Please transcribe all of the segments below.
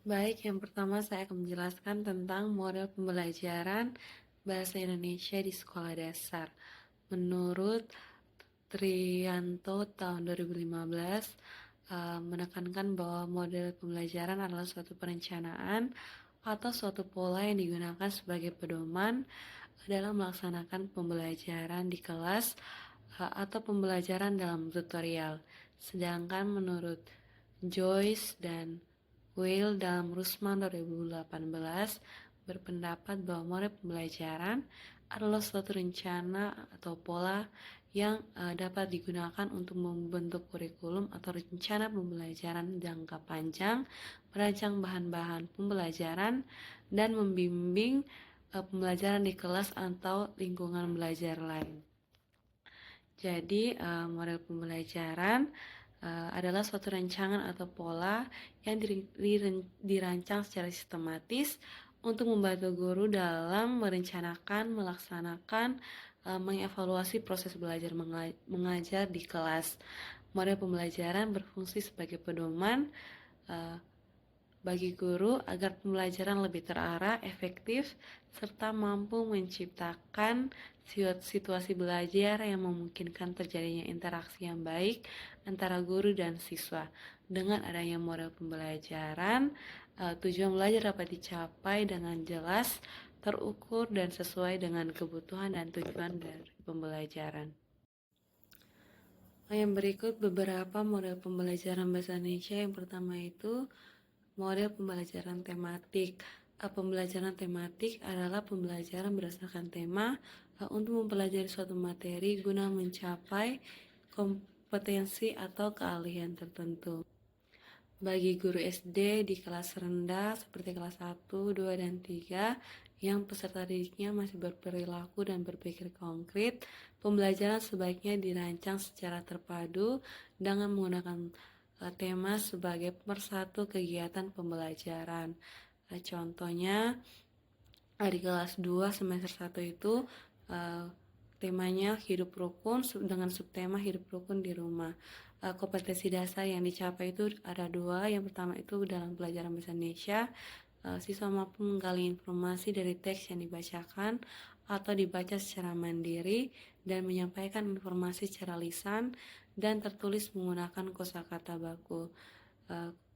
Baik, yang pertama saya akan menjelaskan tentang model pembelajaran bahasa Indonesia di sekolah dasar. Menurut Trianto tahun 2015 menekankan bahwa model pembelajaran adalah suatu perencanaan atau suatu pola yang digunakan sebagai pedoman dalam melaksanakan pembelajaran di kelas atau pembelajaran dalam tutorial. Sedangkan menurut Joyce dan Weil dalam Rusman 2018 berpendapat bahwa model pembelajaran adalah suatu rencana atau pola yang dapat digunakan untuk membentuk kurikulum atau rencana pembelajaran jangka panjang, merancang bahan-bahan pembelajaran, dan membimbing pembelajaran di kelas atau lingkungan belajar lain. Jadi, model pembelajaran adalah suatu rancangan atau pola yang dirancang secara sistematis untuk membantu guru dalam merencanakan, melaksanakan, mengevaluasi proses belajar mengajar di kelas. Model pembelajaran berfungsi sebagai pedoman uh, bagi guru agar pembelajaran lebih terarah, efektif, serta mampu menciptakan situasi belajar yang memungkinkan terjadinya interaksi yang baik antara guru dan siswa. Dengan adanya model pembelajaran, tujuan belajar dapat dicapai dengan jelas, terukur, dan sesuai dengan kebutuhan dan tujuan dari pembelajaran. Yang berikut beberapa model pembelajaran bahasa Indonesia. Yang pertama itu model pembelajaran tematik. Pembelajaran tematik adalah pembelajaran berdasarkan tema untuk mempelajari suatu materi guna mencapai kompetensi atau keahlian tertentu. Bagi guru SD di kelas rendah seperti kelas 1, 2, dan 3 yang peserta didiknya masih berperilaku dan berpikir konkret, pembelajaran sebaiknya dirancang secara terpadu dengan menggunakan tema sebagai persatu kegiatan pembelajaran. Contohnya di kelas 2 semester 1 itu temanya hidup rukun dengan subtema hidup rukun di rumah. Kompetensi dasar yang dicapai itu ada dua. Yang pertama itu dalam pelajaran bahasa Indonesia, siswa mampu menggali informasi dari teks yang dibacakan atau dibaca secara mandiri dan menyampaikan informasi secara lisan dan tertulis menggunakan kosakata baku.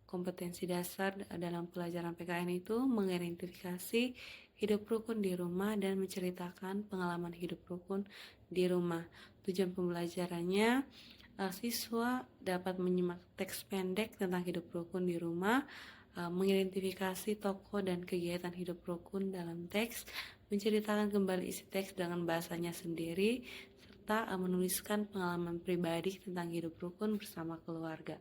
Kompetensi dasar dalam pelajaran PKN itu mengidentifikasi hidup rukun di rumah dan menceritakan pengalaman hidup rukun di rumah. Tujuan pembelajarannya, siswa dapat menyimak teks pendek tentang hidup rukun di rumah, mengidentifikasi tokoh dan kegiatan hidup rukun dalam teks, menceritakan kembali isi teks dengan bahasanya sendiri, serta menuliskan pengalaman pribadi tentang hidup rukun bersama keluarga.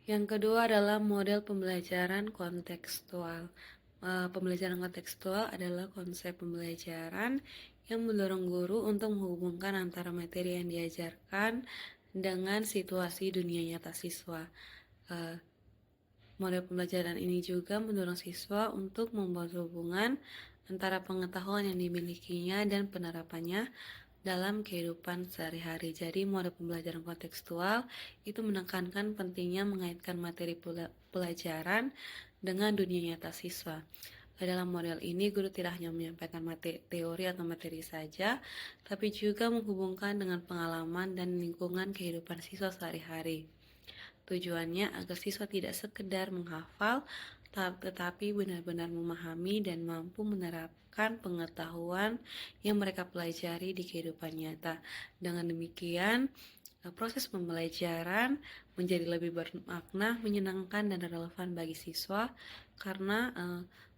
Yang kedua adalah model pembelajaran kontekstual. Pembelajaran kontekstual adalah konsep pembelajaran yang mendorong guru untuk menghubungkan antara materi yang diajarkan dengan situasi dunia nyata siswa. Model pembelajaran ini juga mendorong siswa untuk membuat hubungan antara pengetahuan yang dimilikinya dan penerapannya dalam kehidupan sehari-hari. Jadi model pembelajaran kontekstual itu menekankan pentingnya mengaitkan materi pelajaran dengan dunia nyata siswa. Dalam model ini, guru tidak hanya menyampaikan teori atau materi saja, tapi juga menghubungkan dengan pengalaman dan lingkungan kehidupan siswa sehari-hari. Tujuannya agar siswa tidak sekedar menghafal, tetapi benar-benar memahami dan mampu menerapkan pengetahuan yang mereka pelajari di kehidupan nyata. Dengan demikian, proses pembelajaran menjadi lebih bermakna, menyenangkan, dan relevan bagi siswa karena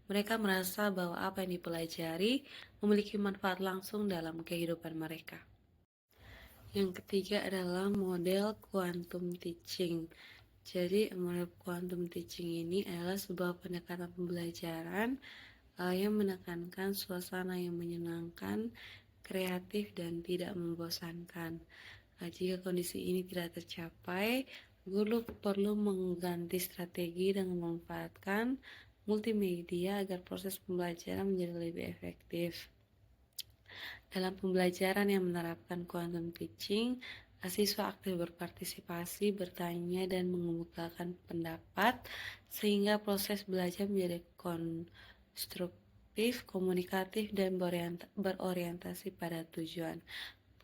mereka merasa bahwa apa yang dipelajari memiliki manfaat langsung dalam kehidupan mereka. Yang ketiga adalah model quantum teaching. Jadi model quantum teaching ini adalah sebuah pendekatan pembelajaran yang menekankan suasana yang menyenangkan, kreatif, dan tidak membosankan. Jika kondisi ini tidak tercapai, guru perlu mengganti strategi dengan memanfaatkan multimedia agar proses pembelajaran menjadi lebih efektif. Dalam pembelajaran yang menerapkan quantum teaching, Siswa aktif berpartisipasi, bertanya, dan mengemukakan pendapat, sehingga proses belajar menjadi konstruktif, komunikatif, dan berorientasi pada tujuan.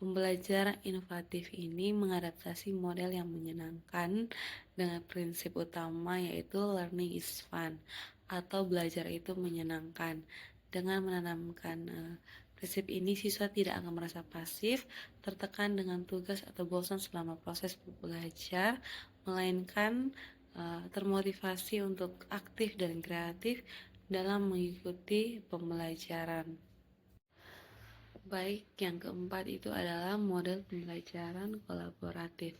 Pembelajaran inovatif ini mengadaptasi model yang menyenangkan dengan prinsip utama yaitu learning is fun atau belajar itu menyenangkan. Dengan menanamkan prinsip ini, siswa tidak akan merasa pasif, tertekan dengan tugas atau bosan selama proses belajar, melainkan termotivasi untuk aktif dan kreatif dalam mengikuti pembelajaran. Baik, yang keempat itu adalah model pembelajaran kolaboratif.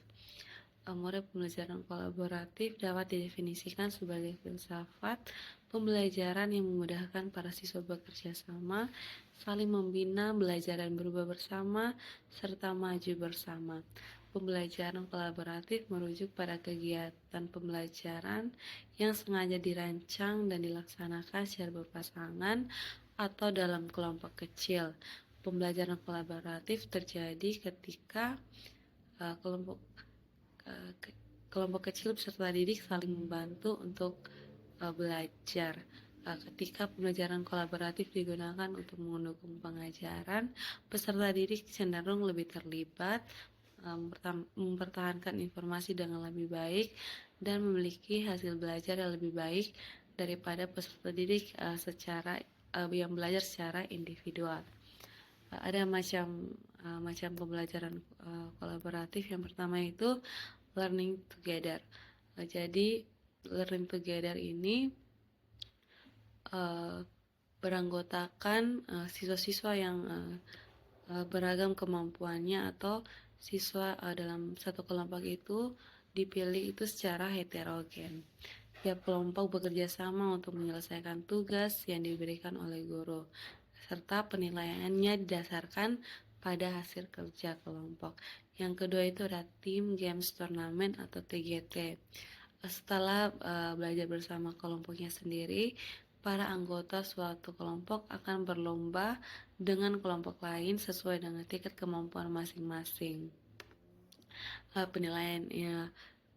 Model pembelajaran kolaboratif dapat didefinisikan sebagai filsafat pembelajaran yang memudahkan para siswa bekerja sama, saling membina, belajar dan berubah bersama, serta maju bersama. Pembelajaran kolaboratif merujuk pada kegiatan pembelajaran yang sengaja dirancang dan dilaksanakan secara berpasangan atau dalam kelompok kecil. Pembelajaran kolaboratif terjadi ketika kelompok kelompok kecil peserta didik saling membantu untuk belajar. Ketika pembelajaran kolaboratif digunakan untuk mendukung pengajaran, peserta didik cenderung lebih terlibat, mempertahankan informasi dengan lebih baik, dan memiliki hasil belajar yang lebih baik daripada peserta didik yang belajar secara individual. Ada macam pembelajaran kolaboratif. Yang pertama itu learning together. Jadi learning together ini beranggotakan siswa-siswa yang beragam kemampuannya, atau siswa dalam satu kelompok itu dipilih itu secara heterogen. Tiap kelompok bekerja sama untuk menyelesaikan tugas yang diberikan oleh guru, serta penilaiannya didasarkan pada hasil kerja kelompok. Yang kedua itu ada Team Games Turnamen atau TGT. Setelah belajar bersama kelompoknya sendiri, para anggota suatu kelompok akan berlomba dengan kelompok lain sesuai dengan tingkat kemampuan masing-masing.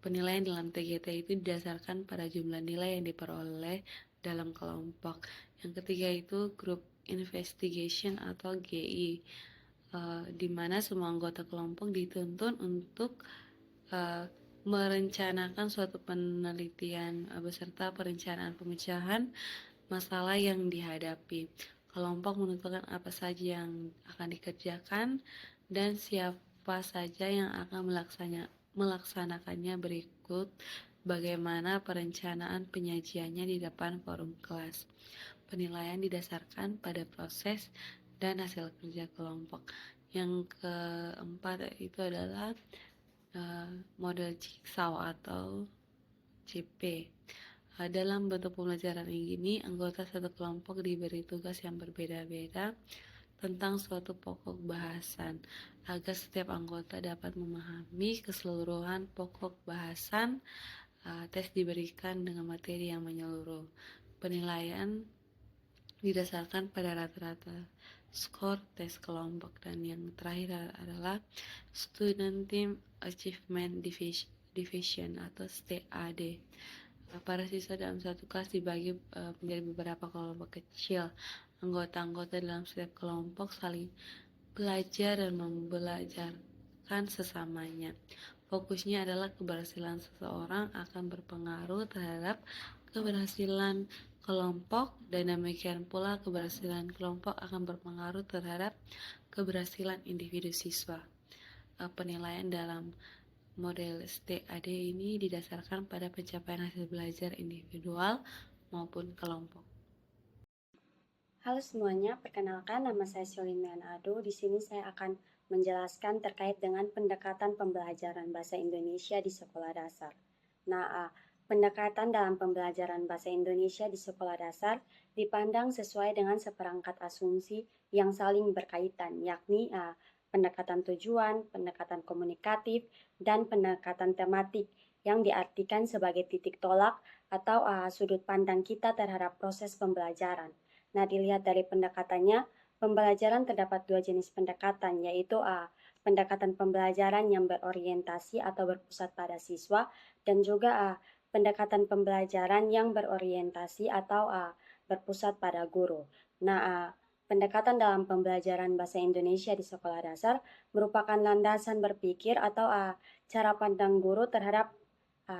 Penilaian dalam TGT itu didasarkan pada jumlah nilai yang diperoleh dalam kelompok. Yang ketiga itu Group Investigation atau GI, di mana semua anggota kelompok dituntun untuk merencanakan suatu penelitian beserta perencanaan pemecahan masalah yang dihadapi. Kelompok menentukan apa saja yang akan dikerjakan dan siapa saja yang akan melaksanakannya. Berikut bagaimana perencanaan penyajiannya di depan forum kelas. Penilaian didasarkan pada proses dan hasil kerja kelompok. Yang keempat itu adalah model jigsaw atau CP. Dalam bentuk pembelajaran ini, anggota satu kelompok diberi tugas yang berbeda-beda tentang suatu pokok bahasan, agar setiap anggota dapat memahami keseluruhan pokok bahasan. Tes diberikan dengan materi yang menyeluruh. Penilaian didasarkan pada rata-rata skor tes kelompok. Dan yang terakhir adalah Student Team Achievement Division atau STAD. Para siswa dalam satu kelas dibagi menjadi beberapa kelompok kecil. Anggota-anggota dalam setiap kelompok saling belajar dan membelajarkan sesamanya. Fokusnya adalah keberhasilan seseorang akan berpengaruh terhadap keberhasilan kelompok, dan demikian pula keberhasilan kelompok akan berpengaruh terhadap keberhasilan individu siswa. Penilaian dalam model STAD ini didasarkan pada pencapaian hasil belajar individual maupun kelompok. Halo semuanya, perkenalkan nama saya Syolimian Ado. Di sini saya akan menjelaskan terkait dengan pendekatan pembelajaran bahasa Indonesia di sekolah dasar. Pendekatan dalam pembelajaran bahasa Indonesia di sekolah dasar dipandang sesuai dengan seperangkat asumsi yang saling berkaitan, yakni pendekatan tujuan, pendekatan komunikatif, dan pendekatan tematik yang diartikan sebagai titik tolak atau sudut pandang kita terhadap proses pembelajaran. Dilihat dari pendekatannya, pembelajaran terdapat dua jenis pendekatan, yaitu pendekatan pembelajaran yang berorientasi atau berpusat pada siswa dan juga pendekatan pembelajaran yang berorientasi atau berpusat pada guru. Nah, pendekatan dalam pembelajaran bahasa Indonesia di sekolah dasar merupakan landasan berpikir atau cara pandang guru terhadap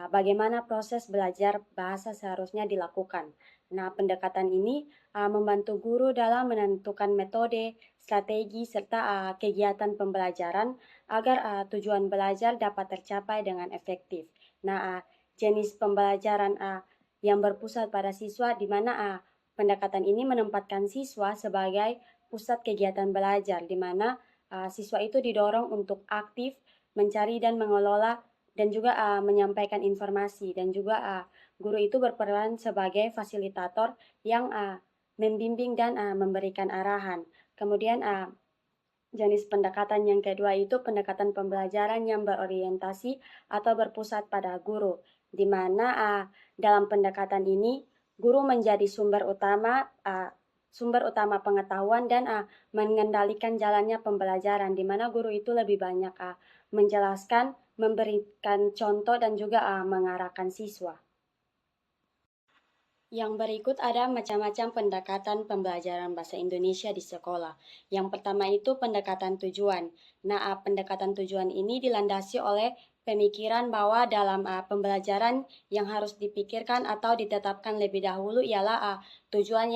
bagaimana proses belajar bahasa seharusnya dilakukan. Nah, pendekatan ini membantu guru dalam menentukan metode, strategi, serta kegiatan pembelajaran agar tujuan belajar dapat tercapai dengan efektif. Nah, jenis pembelajaran yang berpusat pada siswa di mana pendekatan ini menempatkan siswa sebagai pusat kegiatan belajar, di mana siswa itu didorong untuk aktif mencari dan mengelola dan juga menyampaikan informasi dan juga guru itu berperan sebagai fasilitator yang membimbing dan memberikan arahan. Kemudian jenis pendekatan yang kedua itu pendekatan pembelajaran yang berorientasi atau berpusat pada guru, di mana dalam pendekatan ini guru menjadi sumber utama pengetahuan dan mengendalikan jalannya pembelajaran, di mana guru itu lebih banyak menjelaskan, memberikan contoh dan juga mengarahkan siswa. Yang berikut ada macam-macam pendekatan pembelajaran bahasa Indonesia di sekolah. Yang pertama itu pendekatan tujuan. Nah, pendekatan tujuan ini dilandasi oleh pemikiran bahwa dalam pembelajaran yang harus dipikirkan atau ditetapkan lebih dahulu ialah tujuan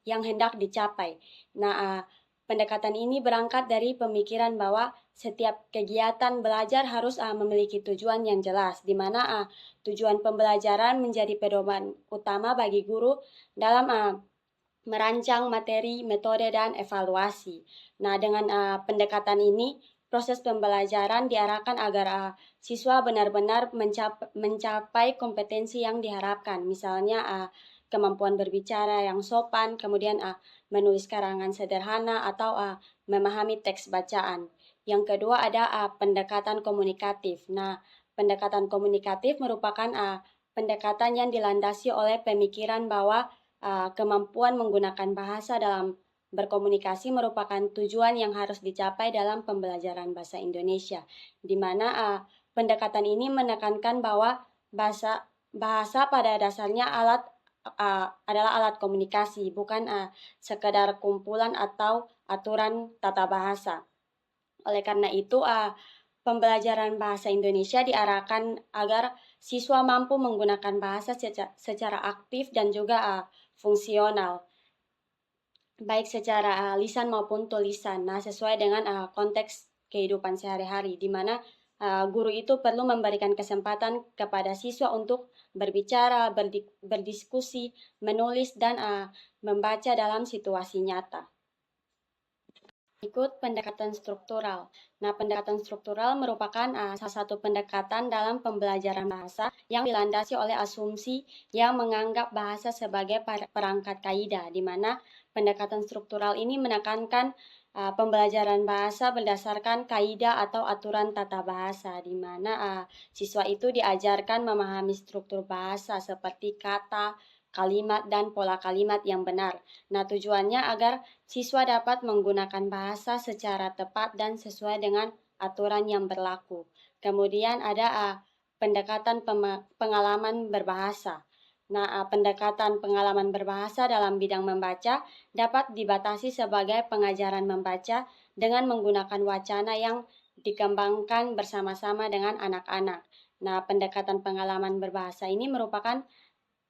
yang hendak dicapai. Nah, pendekatan ini berangkat dari pemikiran bahwa setiap kegiatan belajar harus memiliki tujuan yang jelas, di mana tujuan pembelajaran menjadi pedoman utama bagi guru dalam merancang materi, metode, dan evaluasi. Nah, dengan pendekatan ini, proses pembelajaran diarahkan agar siswa benar-benar mencapai kompetensi yang diharapkan. Misalnya, kemampuan berbicara yang sopan, kemudian menulis karangan sederhana, atau memahami teks bacaan. Yang kedua ada pendekatan komunikatif. Nah, pendekatan komunikatif merupakan pendekatan yang dilandasi oleh pemikiran bahwa kemampuan menggunakan bahasa dalam berkomunikasi merupakan tujuan yang harus dicapai dalam pembelajaran bahasa Indonesia, di mana pendekatan ini menekankan bahwa bahasa pada dasarnya adalah alat komunikasi, bukan sekedar kumpulan atau aturan tata bahasa. Oleh karena itu, pembelajaran bahasa Indonesia diarahkan agar siswa mampu menggunakan bahasa secara aktif dan juga fungsional, baik secara lisan maupun tulisan. Nah, sesuai dengan konteks kehidupan sehari-hari, di mana guru itu perlu memberikan kesempatan kepada siswa untuk berbicara, berdiskusi, menulis, dan membaca dalam situasi nyata. Berikut pendekatan struktural. Nah, pendekatan struktural merupakan salah satu pendekatan dalam pembelajaran bahasa yang dilandasi oleh asumsi yang menganggap bahasa sebagai perangkat kaidah, di mana pendekatan struktural ini menekankan pembelajaran bahasa berdasarkan kaidah atau aturan tata bahasa, di mana siswa itu diajarkan memahami struktur bahasa seperti kata, kalimat, dan pola kalimat yang benar. Nah, tujuannya agar siswa dapat menggunakan bahasa secara tepat dan sesuai dengan aturan yang berlaku. Kemudian ada pendekatan pengalaman berbahasa. Nah, pendekatan pengalaman berbahasa dalam bidang membaca dapat dibatasi sebagai pengajaran membaca dengan menggunakan wacana yang dikembangkan bersama-sama dengan anak-anak. Nah, pendekatan pengalaman berbahasa ini merupakan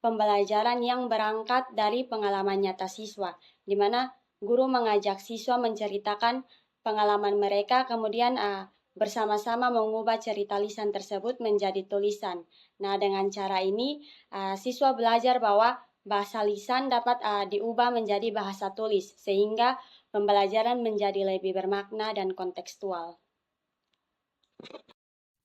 pembelajaran yang berangkat dari pengalaman nyata siswa, di mana guru mengajak siswa menceritakan pengalaman mereka, kemudian bersama-sama mengubah cerita lisan tersebut menjadi tulisan. Nah, dengan cara ini, siswa belajar bahwa bahasa lisan dapat diubah menjadi bahasa tulis, sehingga pembelajaran menjadi lebih bermakna dan kontekstual.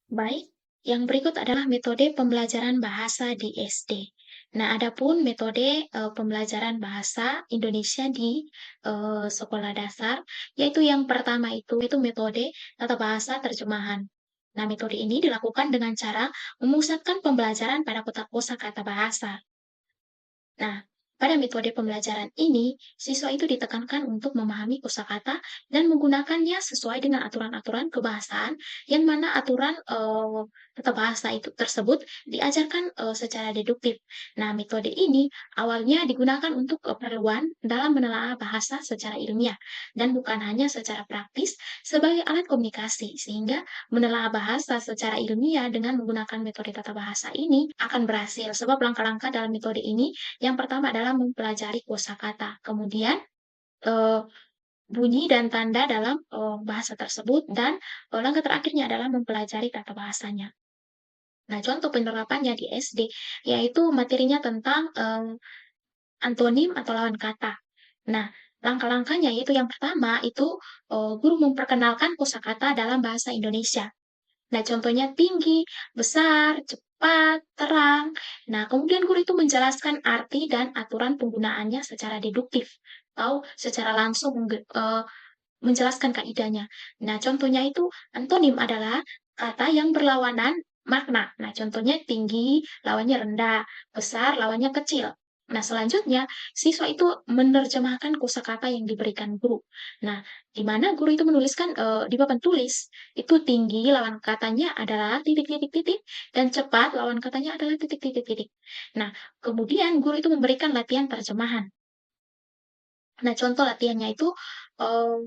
Baik, yang berikut adalah metode pembelajaran bahasa di SD. Nah, adapun metode pembelajaran bahasa Indonesia di sekolah dasar, yaitu yang pertama itu metode tata bahasa terjemahan. Nah, metode ini dilakukan dengan cara memusatkan pembelajaran pada kotak kosakata bahasa. Nah, Pada metode pembelajaran ini, siswa itu ditekankan untuk memahami kosakata dan menggunakannya sesuai dengan aturan-aturan kebahasaan, yang mana aturan tata bahasa itu tersebut diajarkan secara deduktif. Nah, metode ini awalnya digunakan untuk keperluan dalam menelaah bahasa secara ilmiah dan bukan hanya secara praktis sebagai alat komunikasi, sehingga menelaah bahasa secara ilmiah dengan menggunakan metode tata bahasa ini akan berhasil sebab langkah-langkah dalam metode ini yang pertama adalah mempelajari kosakata, kemudian eee, bunyi dan tanda dalam bahasa tersebut, dan langkah terakhirnya adalah mempelajari tata bahasanya. Nah, contoh penerapannya di SD, yaitu materinya tentang antonim atau lawan kata. Nah, langkah-langkahnya yaitu yang pertama itu guru memperkenalkan kosakata dalam bahasa Indonesia. Nah, contohnya tinggi, besar, cepat, terang. Nah, kemudian guru itu menjelaskan arti dan aturan penggunaannya secara deduktif atau secara langsung menjelaskan kaidahnya. Nah, contohnya itu antonim adalah kata yang berlawanan makna. Nah, contohnya tinggi lawannya rendah, besar lawannya kecil. Nah, selanjutnya siswa itu menerjemahkan kosakata yang diberikan guru. Nah, di mana guru itu menuliskan di papan tulis itu tinggi lawan katanya adalah titik titik titik dan cepat lawan katanya adalah titik titik titik. Nah, kemudian guru itu memberikan latihan terjemahan. Nah, contoh latihannya itu eee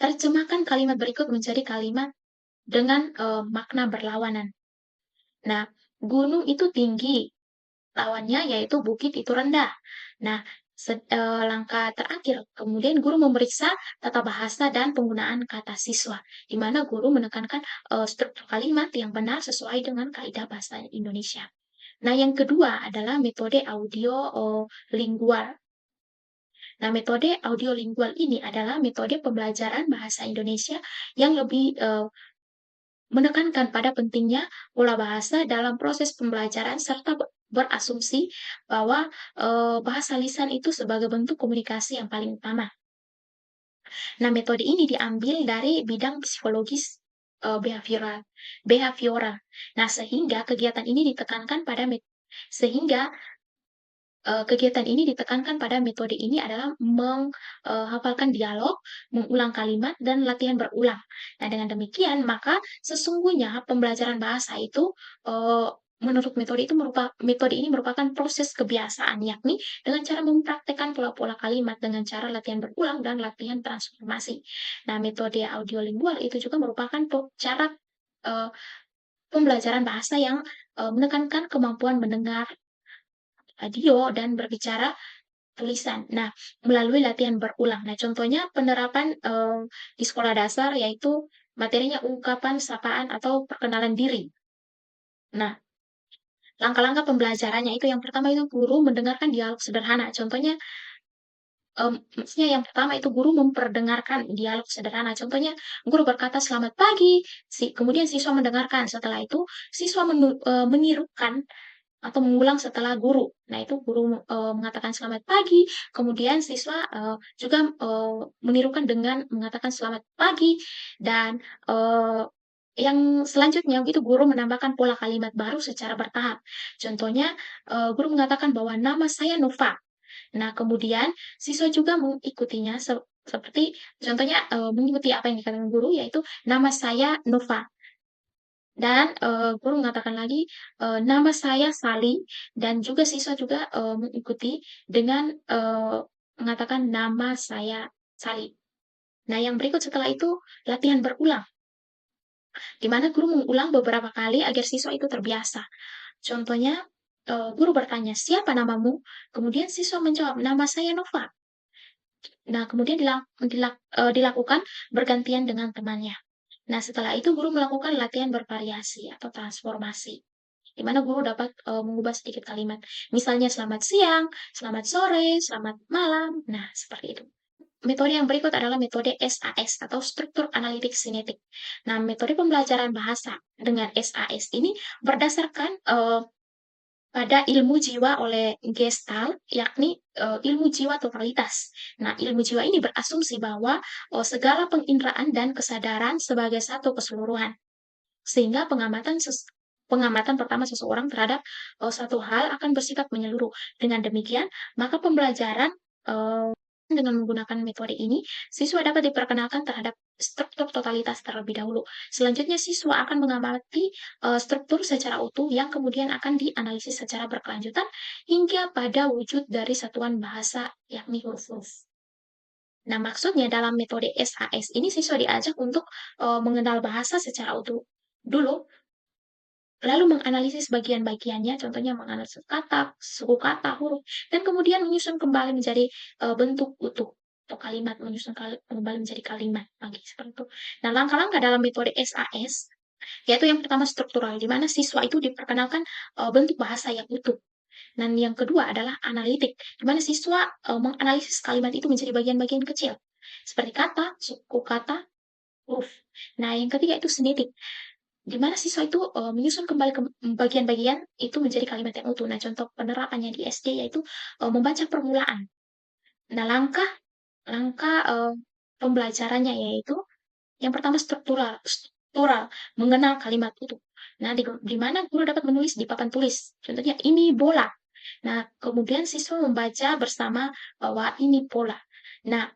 terjemahkan kalimat berikut menjadi kalimat dengan makna berlawanan. Nah, gunung itu tinggi, lawannya yaitu bukit itu rendah. Nah, langkah terakhir, kemudian guru memeriksa tata bahasa dan penggunaan kata siswa, di mana guru menekankan struktur kalimat yang benar sesuai dengan kaidah bahasa Indonesia. Nah, yang kedua adalah metode audio lingual. Nah, metode audiolingual ini adalah metode pembelajaran bahasa Indonesia yang lebih menekankan pada pentingnya pola bahasa dalam proses pembelajaran serta berasumsi bahwa bahasa lisan itu sebagai bentuk komunikasi yang paling utama. Nah, metode ini diambil dari bidang psikologis behavioral. Behavioral. Nah, sehingga kegiatan ini ditekankan pada sehingga kegiatan ini ditekankan pada metode ini adalah menghafalkan dialog, mengulang kalimat, dan latihan berulang. Nah, dengan demikian, maka sesungguhnya pembelajaran bahasa itu, menurut metode ini merupakan proses kebiasaan, yakni dengan cara mempraktekkan pola-pola kalimat dengan cara latihan berulang dan latihan transformasi. Nah, metode audiolingual itu juga merupakan cara, eee, pembelajaran bahasa yang, menekankan kemampuan mendengar audio dan berbicara tulisan. Nah, melalui latihan berulang. Nah, contohnya penerapan di sekolah dasar yaitu materinya ungkapan, sapaan, atau perkenalan diri. Nah, langkah-langkah pembelajarannya itu yang pertama itu guru mendengarkan dialog sederhana. Contohnya, maksudnya yang pertama itu guru memperdengarkan dialog sederhana. Contohnya, guru berkata, "Selamat pagi," kemudian siswa mendengarkan. Setelah itu, siswa menirukan atau mengulang setelah guru. Nah, itu guru mengatakan selamat pagi, kemudian siswa juga menirukan dengan mengatakan selamat pagi, dan yang selanjutnya itu guru menambahkan pola kalimat baru secara bertahap. Contohnya, guru mengatakan bahwa nama saya Nova. Nah, kemudian siswa juga mengikutinya seperti contohnya mengikuti apa yang dikatakan guru, yaitu nama saya Nova. Dan guru mengatakan lagi, "Nama saya Sali," dan juga siswa juga mengikuti dengan mengatakan, "Nama saya Sali." Nah, yang berikut setelah itu latihan berulang, di mana guru mengulang beberapa kali agar siswa itu terbiasa. Contohnya, guru bertanya, "Siapa namamu?" Kemudian siswa menjawab, "Nama saya Nova." Nah, kemudian dilakukan bergantian dengan temannya. Nah, setelah itu guru melakukan latihan bervariasi atau transformasi, di mana guru dapat mengubah sedikit kalimat. Misalnya selamat siang, selamat sore, selamat malam. Nah, seperti itu. Metode yang berikut adalah metode SAS atau struktur analitik sinetik. Nah, metode pembelajaran bahasa dengan SAS ini berdasarkan pada ilmu jiwa oleh Gestalt, yakni ilmu jiwa totalitas. Nah, ilmu jiwa ini berasumsi bahwa segala penginderaan dan kesadaran sebagai satu keseluruhan. Sehingga pengamatan pertama seseorang terhadap satu hal akan bersifat menyeluruh. Dengan demikian, maka pembelajaran dengan menggunakan metode ini, siswa dapat diperkenalkan terhadap struktur totalitas terlebih dahulu. Selanjutnya, siswa akan mengamati struktur secara utuh yang kemudian akan dianalisis secara berkelanjutan hingga pada wujud dari satuan bahasa, yakni huruf-huruf. Nah, maksudnya dalam metode SAS ini siswa diajak untuk mengenal bahasa secara utuh dulu, lalu menganalisis bagian-bagiannya, contohnya menganalisis kata, suku kata, huruf, dan kemudian menyusun kembali menjadi bentuk utuh atau kalimat, menyusun kembali menjadi kalimat lagi seperti itu. Nah, langkah-langkah dalam metode SAS yaitu yang pertama struktural, di mana siswa itu diperkenalkan bentuk bahasa yang utuh. Dan yang kedua adalah analitik, di mana siswa menganalisis kalimat itu menjadi bagian-bagian kecil, seperti kata, suku kata, huruf. Nah, yang ketiga itu sinetik, di mana siswa itu menyusun kembali ke bagian-bagian itu menjadi kalimat yang utuh. Nah, contoh penerapannya di SD yaitu membaca permulaan. Nah, langkah pembelajarannya yaitu yang pertama struktural, mengenal kalimat utuh. Nah, di mana guru dapat menulis di papan tulis. Contohnya ini bola. Nah, kemudian siswa membaca bersama bahwa ini bola. Nah,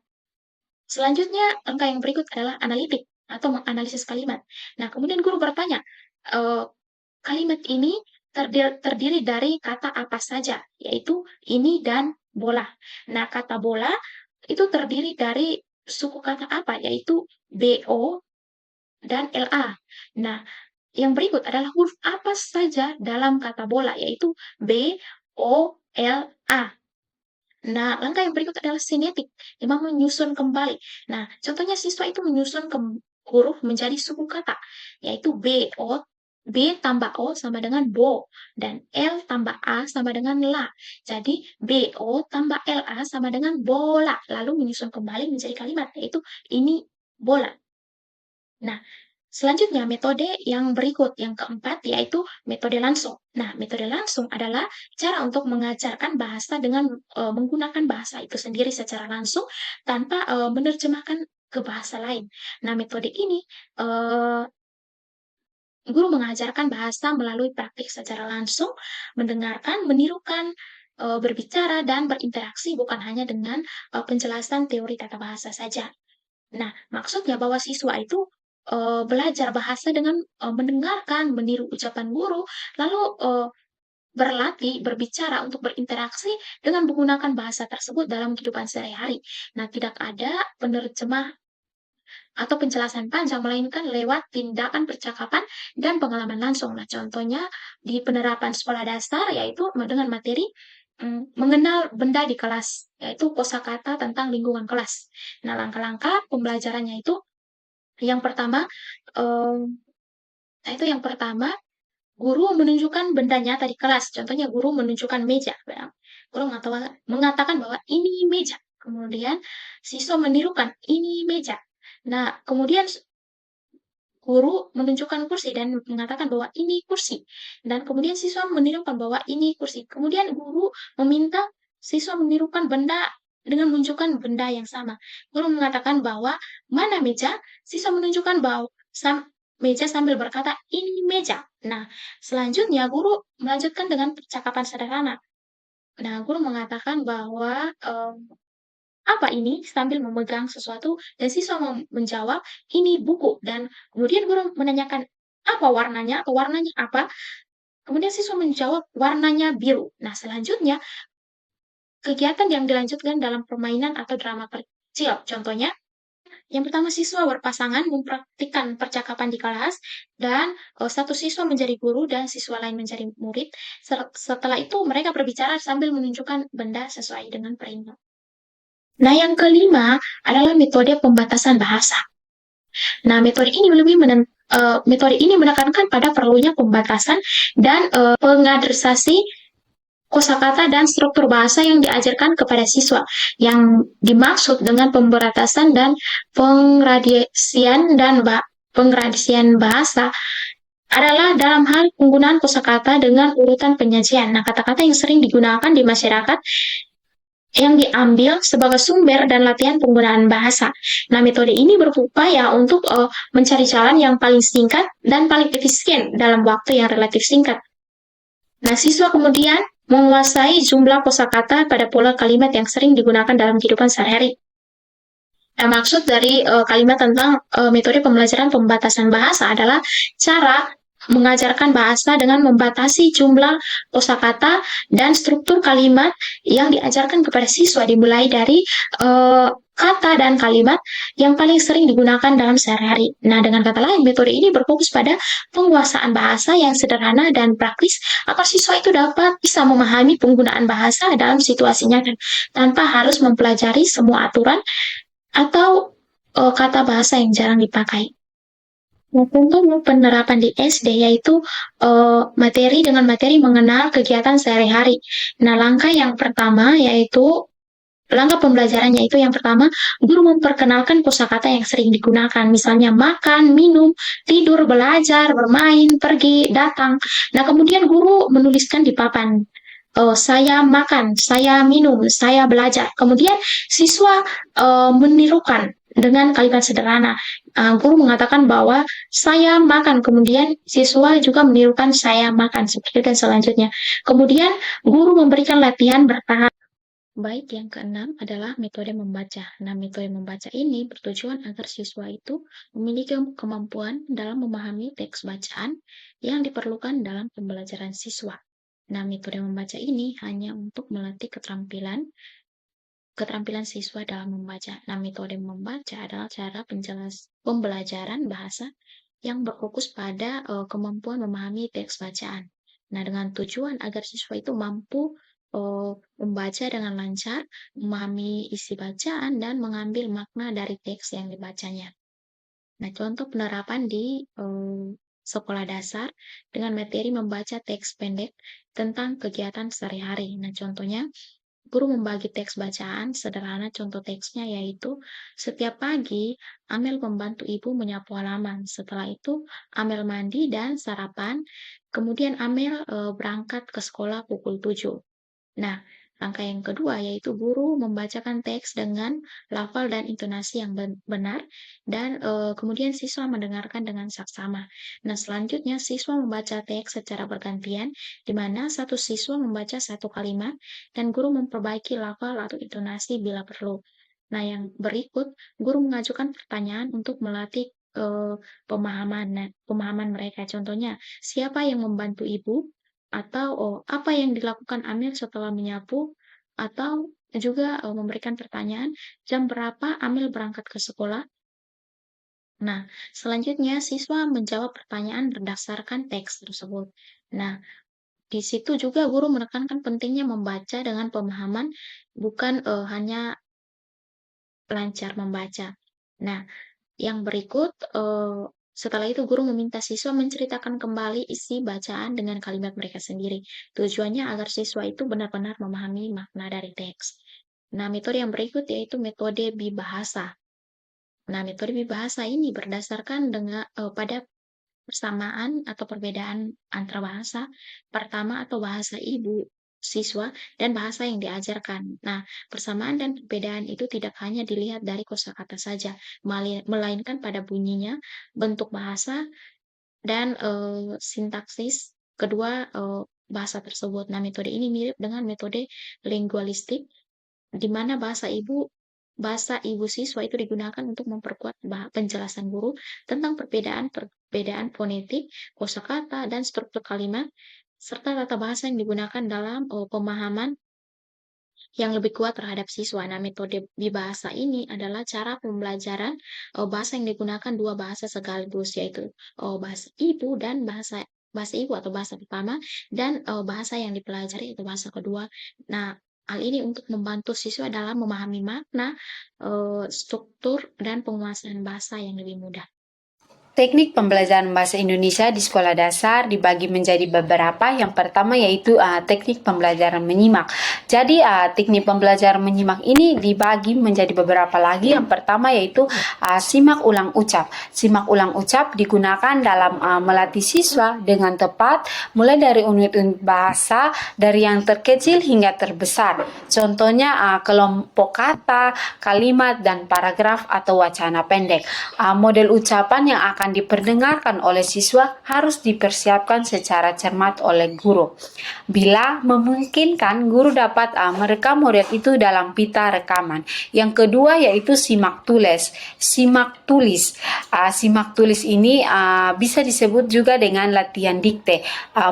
selanjutnya langkah yang berikut adalah analitik atau menganalisis kalimat. Nah, kemudian guru bertanya, kalimat ini terdiri dari kata apa saja, yaitu ini dan bola. Nah, kata bola itu terdiri dari suku kata apa, yaitu BO dan LA. Nah, yang berikut adalah huruf apa saja dalam kata bola, yaitu B, O, L, A. Nah, langkah yang berikut adalah sinetik, memang menyusun kembali. Nah, contohnya siswa itu menyusun huruf menjadi suku kata, yaitu B tambah O sama dengan bo, dan L tambah A sama dengan la. Jadi, BO tambah LA sama dengan bola. Lalu menyusun kembali menjadi kalimat, yaitu ini bola. Nah, selanjutnya metode yang berikut, yang keempat, yaitu metode langsung. Nah, metode langsung adalah cara untuk mengajarkan bahasa dengan menggunakan bahasa itu sendiri secara langsung tanpa menerjemahkan ke bahasa lain. Nah, metode ini guru mengajarkan bahasa melalui praktik secara langsung, mendengarkan, menirukan, berbicara, dan berinteraksi bukan hanya dengan penjelasan teori tata bahasa saja. Nah, maksudnya bahwa siswa itu belajar bahasa dengan mendengarkan, meniru ucapan guru, lalu berlatih, berbicara untuk berinteraksi dengan menggunakan bahasa tersebut dalam kehidupan sehari-hari. Nah, tidak ada penerjemah atau penjelasan panjang, melainkan lewat tindakan percakapan dan pengalaman langsung. Nah, contohnya di penerapan sekolah dasar, yaitu dengan materi mengenal benda di kelas, yaitu kosakata tentang lingkungan kelas. Nah, langkah-langkah pembelajarannya itu yang pertama, guru menunjukkan benda nyata di kelas. Contohnya guru menunjukkan meja. Guru mengatakan bahwa ini meja. Kemudian siswa menirukan ini meja. Nah, kemudian guru menunjukkan kursi dan mengatakan bahwa ini kursi. Dan kemudian siswa menirukan bahwa ini kursi. Kemudian guru meminta siswa menirukan benda dengan menunjukkan benda yang sama. Guru mengatakan bahwa mana meja, siswa menunjukkan bahwa meja sambil berkata ini meja. Nah, selanjutnya guru melanjutkan dengan percakapan sederhana. Nah, guru mengatakan bahwa apa ini sambil memegang sesuatu dan siswa menjawab ini buku, dan kemudian guru menanyakan apa warnanya atau warnanya apa, kemudian siswa menjawab warnanya biru. Nah, selanjutnya kegiatan yang dilanjutkan dalam permainan atau drama kecil, contohnya yang pertama siswa berpasangan mempraktikkan percakapan di kelas dan satu siswa menjadi guru dan siswa lain menjadi murid. Setelah itu mereka berbicara sambil menunjukkan benda sesuai dengan perintah. Nah, yang kelima adalah metode pembatasan bahasa. Nah, metode ini menekankan pada perlunya pembatasan dan pengadresasi kosakata dan struktur bahasa yang diajarkan kepada siswa. Yang dimaksud dengan pembatasan dan penggradasian bahasa adalah dalam hal penggunaan kosakata dengan urutan penyajian. Nah, kata-kata yang sering digunakan di masyarakat yang diambil sebagai sumber dan latihan penggunaan bahasa. Nah, metode ini berupaya untuk mencari jalan yang paling singkat dan paling efisien dalam waktu yang relatif singkat. Nah, siswa kemudian menguasai jumlah kosakata pada pola kalimat yang sering digunakan dalam kehidupan sehari-hari. Nah, maksud dari kalimat tentang metode pembelajaran pembatasan bahasa adalah cara mengajarkan bahasa dengan membatasi jumlah kosakata dan struktur kalimat yang diajarkan kepada siswa dimulai dari kata dan kalimat yang paling sering digunakan dalam sehari-hari. Nah, dengan kata lain, metode ini berfokus pada penguasaan bahasa yang sederhana dan praktis agar siswa itu dapat bisa memahami penggunaan bahasa dalam situasinya tanpa harus mempelajari semua aturan atau kata bahasa yang jarang dipakai. Nah, contohnya penerapan di SD yaitu materi dengan materi mengenal kegiatan sehari-hari. Nah, langkah pembelajarannya itu yang pertama, guru memperkenalkan kosakata yang sering digunakan, misalnya makan, minum, tidur, belajar, bermain, pergi, datang. Nah, kemudian guru menuliskan di papan, saya makan, saya minum, saya belajar. Kemudian siswa menirukan dengan kalimat sederhana. Guru mengatakan bahwa saya makan, kemudian siswa juga menirukan saya makan, seperti dan selanjutnya. Kemudian guru memberikan latihan bertahap. Baik, yang keenam adalah metode membaca. Nah, metode membaca ini bertujuan agar siswa itu memiliki kemampuan dalam memahami teks bacaan yang diperlukan dalam pembelajaran siswa. Nah, metode membaca ini hanya untuk melatih keterampilan siswa dalam membaca. Nah, metode membaca adalah cara pembelajaran bahasa yang berfokus pada kemampuan memahami teks bacaan. Nah, dengan tujuan agar siswa itu mampu membaca dengan lancar, memahami isi bacaan, dan mengambil makna dari teks yang dibacanya. Nah, contoh penerapan di sekolah dasar dengan materi membaca teks pendek tentang kegiatan sehari-hari. Nah, contohnya, guru membagi teks bacaan sederhana. Contoh teksnya yaitu, setiap pagi Amel membantu ibu menyapu halaman. Setelah itu Amel mandi dan sarapan. Kemudian Amel berangkat ke sekolah pukul 7. Nah, langkah yang kedua yaitu guru membacakan teks dengan lafal dan intonasi yang benar dan kemudian siswa mendengarkan dengan saksama. Nah, selanjutnya siswa membaca teks secara bergantian di mana satu siswa membaca satu kalimat dan guru memperbaiki lafal atau intonasi bila perlu. Nah, yang berikut guru mengajukan pertanyaan untuk melatih pemahaman mereka. Contohnya, siapa yang membantu ibu? Atau apa yang dilakukan Amel setelah menyapu? Atau juga memberikan pertanyaan, jam berapa Amel berangkat ke sekolah? Nah, selanjutnya siswa menjawab pertanyaan berdasarkan teks tersebut. Nah, di situ juga guru menekankan pentingnya membaca dengan pemahaman, bukan hanya lancar membaca. Nah, yang berikut, setelah itu guru meminta siswa menceritakan kembali isi bacaan dengan kalimat mereka sendiri. Tujuannya agar siswa itu benar-benar memahami makna dari teks. Nah, metode yang berikut yaitu metode bibahasa. Nah, metode bibahasa ini berdasarkan pada persamaan atau perbedaan antara bahasa pertama atau bahasa ibu siswa dan bahasa yang diajarkan. Nah, persamaan dan perbedaan itu tidak hanya dilihat dari kosakata saja, melainkan pada bunyinya, bentuk bahasa, dan sintaksis kedua bahasa tersebut. Nah, metode ini mirip dengan metode linguistik, di mana bahasa ibu siswa itu digunakan untuk memperkuat penjelasan guru tentang perbedaan fonetik, kosakata, dan struktur kalimat, serta tata bahasa yang digunakan dalam pemahaman yang lebih kuat terhadap siswa. Nah, metode bibahasa ini adalah cara pembelajaran bahasa yang digunakan dua bahasa sekaligus, yaitu bahasa ibu dan bahasa ibu atau bahasa pertama, dan bahasa yang dipelajari itu bahasa kedua. Nah, hal ini untuk membantu siswa dalam memahami makna, struktur, dan penguasaan bahasa yang lebih mudah. Teknik pembelajaran bahasa Indonesia di sekolah dasar dibagi menjadi beberapa. Yang pertama yaitu teknik pembelajaran menyimak. Jadi teknik pembelajaran menyimak ini dibagi menjadi beberapa lagi. Yang pertama yaitu simak ulang ucap. Simak ulang ucap digunakan dalam melatih siswa dengan tepat mulai dari unit-unit bahasa dari yang terkecil hingga terbesar. Contohnya kelompok kata, kalimat, dan paragraf atau wacana pendek. Model ucapan yang akan diperdengarkan oleh siswa harus dipersiapkan secara cermat oleh guru. Bila memungkinkan, guru dapat merekam model itu dalam pita rekaman. Yang kedua yaitu simak tulis. Simak tulis ini bisa disebut juga dengan latihan dikte.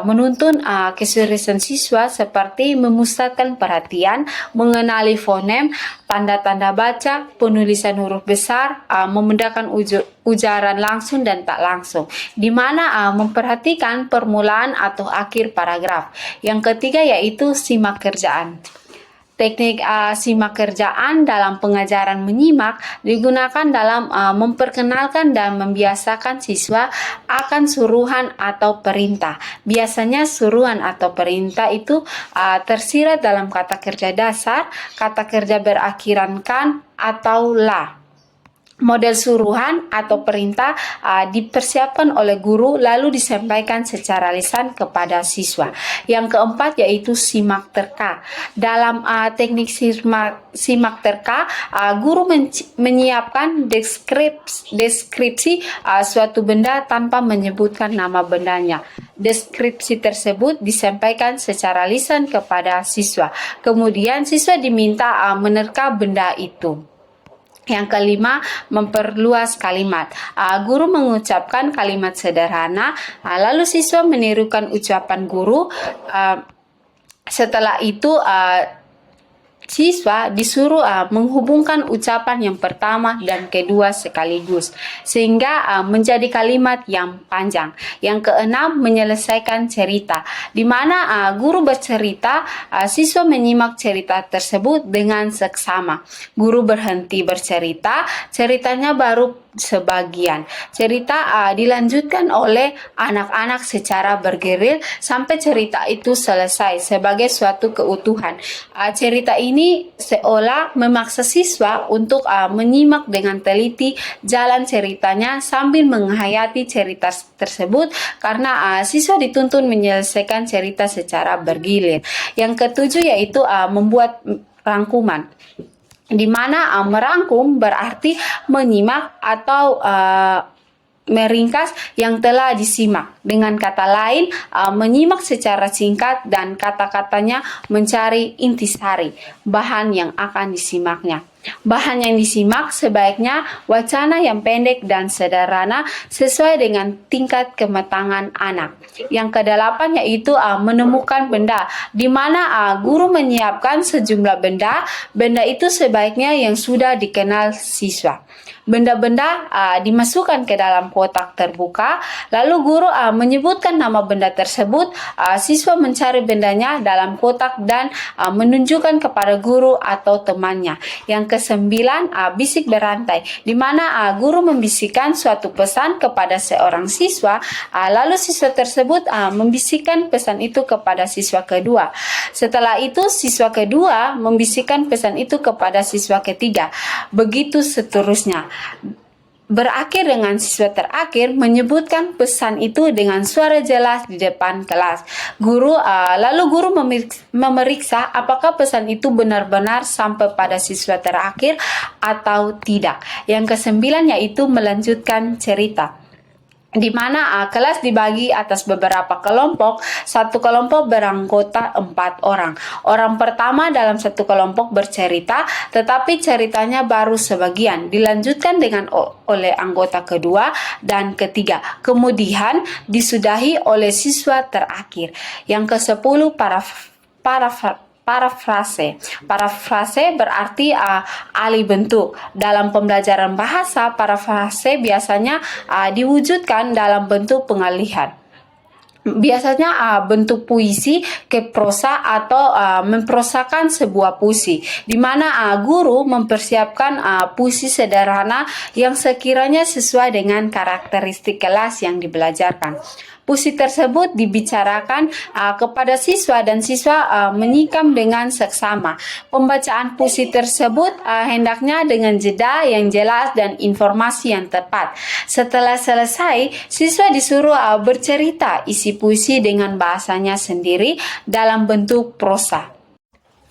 Menuntun keseriusan siswa seperti memusatkan perhatian, mengenali fonem, tanda-tanda baca, penulisan huruf besar, membedakan ujaran langsung dan tak langsung, di mana memperhatikan permulaan atau akhir paragraf. Yang ketiga yaitu simak kerjaan. Teknik simak kerjaan dalam pengajaran menyimak digunakan dalam memperkenalkan dan membiasakan siswa akan suruhan atau perintah. Biasanya suruhan atau perintah itu tersirat dalam kata kerja dasar, kata kerja berakhiran kan atau la. Model suruhan atau perintah dipersiapkan oleh guru lalu disampaikan secara lisan kepada siswa. Yang keempat yaitu simak terka. Dalam teknik simak terka, guru menyiapkan deskripsi suatu benda tanpa menyebutkan nama bendanya. Deskripsi tersebut disampaikan secara lisan kepada siswa. Kemudian siswa diminta menerka benda itu. Yang kelima, memperluas kalimat. Guru mengucapkan kalimat sederhana, lalu siswa menirukan ucapan guru. Setelah itu, siswa disuruh menghubungkan ucapan yang pertama dan kedua sekaligus, sehingga menjadi kalimat yang panjang. Yang keenam, menyelesaikan cerita, di mana guru bercerita, siswa menyimak cerita tersebut dengan seksama. Guru berhenti bercerita, ceritanya baru sebagian. Cerita dilanjutkan oleh anak-anak secara bergilir sampai cerita itu selesai sebagai suatu keutuhan. Cerita ini seolah memaksa siswa untuk menyimak dengan teliti jalan ceritanya sambil menghayati cerita tersebut karena siswa dituntun menyelesaikan cerita secara bergilir. Yang ketujuh yaitu membuat rangkuman, di mana merangkum berarti menyimak atau meringkas yang telah disimak. Dengan kata lain, menyimak secara singkat dan kata-katanya mencari intisari, bahan yang akan disimaknya. Bahan yang disimak sebaiknya wacana yang pendek dan sederhana sesuai dengan tingkat kematangan anak. Yang kedelapan yaitu menemukan benda, di mana guru menyiapkan sejumlah benda. Benda itu sebaiknya yang sudah dikenal siswa. Benda-benda dimasukkan ke dalam kotak terbuka, lalu guru menyebutkan nama benda tersebut. Siswa mencari bendanya dalam kotak dan menunjukkan kepada guru atau temannya. Yang kesembilan, bisik berantai, di mana guru membisikkan suatu pesan kepada seorang siswa, lalu siswa tersebut membisikkan pesan itu kepada siswa kedua. Setelah itu siswa kedua membisikkan pesan itu kepada siswa ketiga. Begitu seterusnya. Berakhir dengan siswa terakhir menyebutkan pesan itu dengan suara jelas di depan kelas. Lalu guru memeriksa apakah pesan itu benar-benar sampai pada siswa terakhir atau tidak. Yang kesembilan yaitu melanjutkan cerita, di mana kelas dibagi atas beberapa kelompok. Satu kelompok beranggota 4 orang. Orang pertama dalam satu kelompok bercerita, tetapi ceritanya baru sebagian. Dilanjutkan dengan oleh anggota kedua dan ketiga. Kemudian disudahi oleh siswa terakhir. Yang ke-10, parafrase. Parafrase berarti alih bentuk. Dalam pembelajaran bahasa, parafrase biasanya diwujudkan dalam bentuk pengalihan. biasanya bentuk puisi ke prosa atau memprosakan sebuah puisi, di mana guru mempersiapkan puisi sederhana yang sekiranya sesuai dengan karakteristik kelas yang dibelajarkan. Puisi tersebut dibicarakan kepada siswa dan siswa menyikam dengan seksama. Pembacaan puisi tersebut hendaknya dengan jeda yang jelas dan informasi yang tepat. Setelah selesai, siswa disuruh bercerita isi puisi dengan bahasanya sendiri dalam bentuk prosa.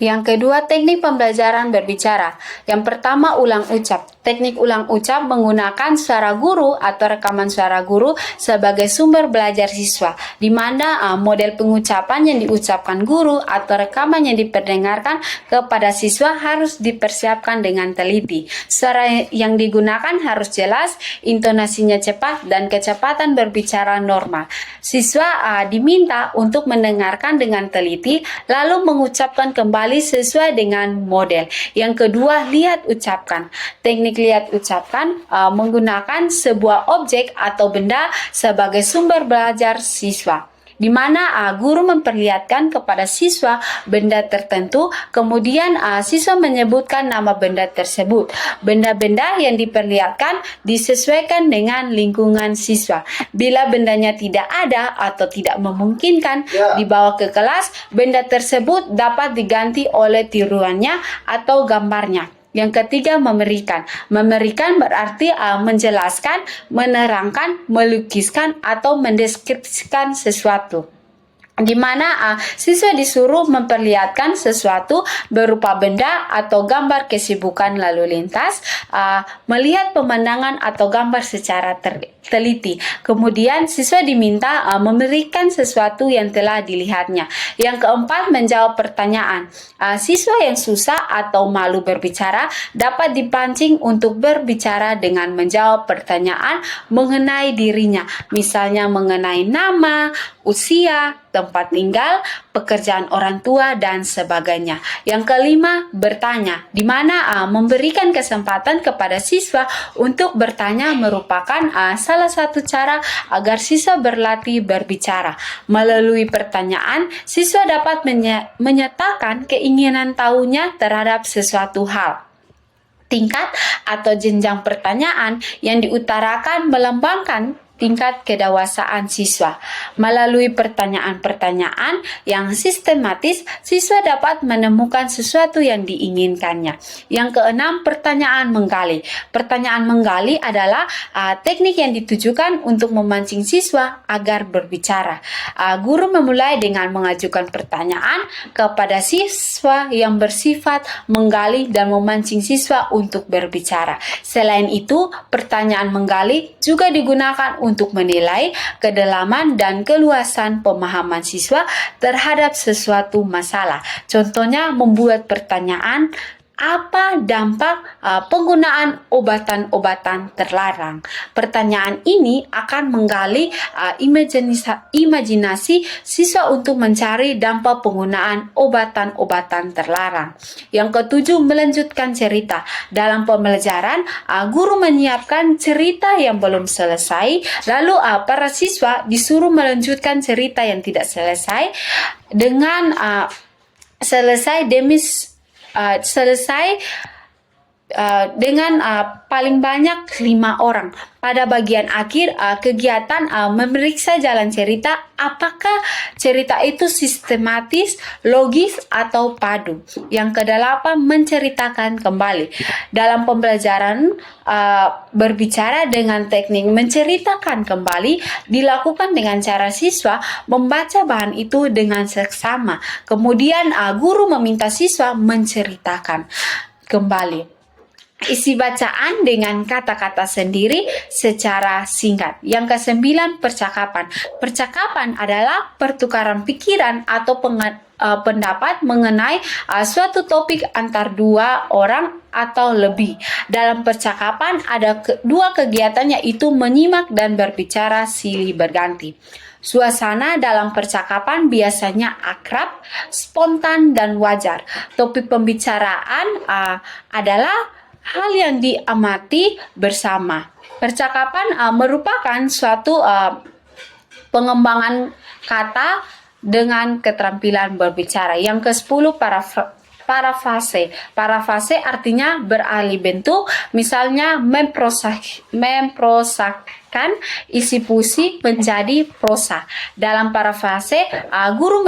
Yang kedua, teknik pembelajaran berbicara. Yang pertama, ulang ucap. Teknik ulang ucap menggunakan suara guru atau rekaman suara guru sebagai sumber belajar siswa, di mana model pengucapan yang diucapkan guru atau rekaman yang diperdengarkan kepada siswa harus dipersiapkan dengan teliti. Suara yang digunakan harus jelas, intonasinya cepat, dan kecepatan berbicara normal. Siswa diminta untuk mendengarkan dengan teliti, lalu mengucapkan kembali sesuai dengan model. Yang kedua, lihat ucapkan. Teknik lihat ucapkan menggunakan sebuah objek atau benda sebagai sumber belajar siswa, di mana guru memperlihatkan kepada siswa benda tertentu, kemudian siswa menyebutkan nama benda tersebut. Benda-benda yang diperlihatkan disesuaikan dengan lingkungan siswa. Bila bendanya tidak ada atau tidak memungkinkan dibawa ke kelas, benda tersebut dapat diganti oleh tiruannya atau gambarnya. Yang ketiga, memberikan. Memberikan berarti menjelaskan, menerangkan, melukiskan, atau mendeskripsikan sesuatu, di mana siswa disuruh memperlihatkan sesuatu berupa benda atau gambar kesibukan lalu lintas, melihat pemandangan atau gambar secara teliti. Kemudian siswa diminta memberikan sesuatu yang telah dilihatnya. Yang keempat, menjawab pertanyaan. Siswa yang susah atau malu berbicara dapat dipancing untuk berbicara dengan menjawab pertanyaan mengenai dirinya, misalnya mengenai nama, usia, tempat tinggal, pekerjaan orang tua, dan sebagainya. Yang kelima, bertanya, di mana memberikan kesempatan kepada siswa untuk bertanya merupakan salah satu cara agar siswa berlatih berbicara. Melalui pertanyaan, siswa dapat menyatakan keinginan tahunya terhadap sesuatu hal. Tingkat atau jenjang pertanyaan yang diutarakan melambangkan tingkat kedewasaan siswa. Melalui pertanyaan-pertanyaan yang sistematis, siswa dapat menemukan sesuatu yang diinginkannya. Yang keenam, pertanyaan menggali. Pertanyaan menggali adalah teknik yang ditujukan untuk memancing siswa agar berbicara. Guru memulai dengan mengajukan pertanyaan kepada siswa yang bersifat menggali dan memancing siswa untuk berbicara. Selain itu, pertanyaan menggali juga digunakan untuk menilai kedalaman dan keluasan pemahaman siswa terhadap sesuatu masalah. Contohnya, membuat pertanyaan, apa dampak penggunaan obatan-obatan terlarang? Pertanyaan ini akan menggali imajinasi siswa untuk mencari dampak penggunaan obatan-obatan terlarang. Yang ketujuh, melanjutkan cerita. Dalam pembelajaran, guru menyiapkan cerita yang belum selesai, lalu para siswa disuruh melanjutkan cerita yang tidak selesai dengan selesai dengan paling banyak 5 orang. Pada bagian akhir, kegiatan memeriksa jalan cerita, apakah cerita itu sistematis, logis, atau padu. Yang kedelapan, menceritakan kembali. Dalam pembelajaran berbicara dengan teknik menceritakan kembali dilakukan dengan cara siswa membaca bahan itu dengan seksama. Kemudian guru meminta siswa menceritakan kembali isi bacaan dengan kata-kata sendiri secara singkat. Yang kesembilan, percakapan. Percakapan adalah pertukaran pikiran atau pendapat mengenai suatu topik antar dua orang atau lebih. Dalam percakapan ada dua kegiatan, yaitu menyimak dan berbicara silih berganti. Suasana dalam percakapan biasanya akrab, spontan, dan wajar. Topik pembicaraan adalah hal yang diamati bersama. Percakapan merupakan suatu pengembangan kata dengan keterampilan berbicara. Yang ke-10, parafrase. Parafrase artinya beralih bentuk, misalnya memprosakan isi puisi menjadi prosa. Dalam parafrase, guru